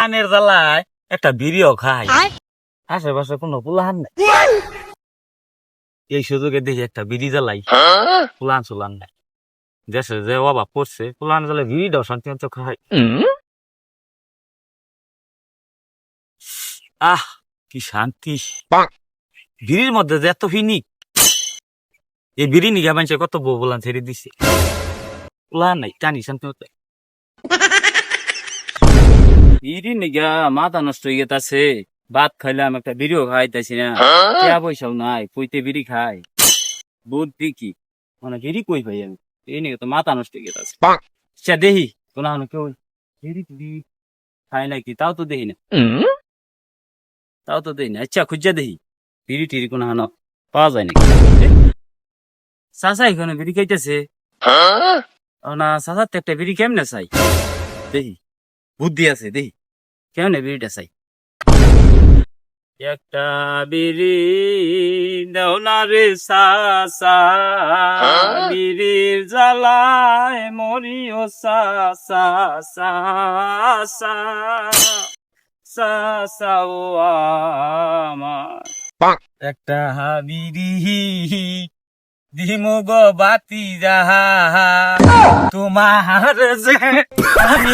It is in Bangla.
আনের জ্বালায় একটা বিড়িও খাই, আশেপাশে কোনো পুলাহান নাই, এই সুযোগে দেখি একটা বিড়ি জ্বালাই, পুলান নাই। দেশে যে অভাব পড়ছে, পুলান জ্বালে বিড়িটাও শান্তি মতো খাই। আহ, কি শান্তি! বিড়ির মধ্যে যে এত ফিনিক, এই বিড়ি নিগা মানুষে কত বউ বলান ছেড়ে দিছে, পুলান নাই, টানি শান্তি মতো। বিড়ি নিগা মাথা নষ্ট হয়ে গেছে, ভাত খাইলাম একটা বিড়িও খাইতেছি না, টাকা পয়সাও নাই, কইতে বিড়ি খাই, বুদ্ধি কি, মানে বিড়ি কই ভাই আমি, এই নিয়ে তো মাথা নষ্ট হয়ে গেছে। আচ্ছা দেখি কোন কেউ বিড়ি টিড়ি খাই নাকি, তাও তো দেই না, আচ্ছা খুঁজা দেখি বিড়ি টিড়ি কোন পাওয়া যায় নাকি। চাচা এখানে বিড়ি খাইতেছে, না চাচার তো একটা বিড়ি কেমনে চাই, দেখি বুদ্ধি আছে, দেখি কেমনে বিড়িটা চাই। একটা বিড়ি দাও না রে চাচা, বিড়ির জ্বালায় মরিও চাচা, চাচা চাচা ও আমার একটা বিড়ি দিমু গো বাতি যাহা, তোমার যে আমি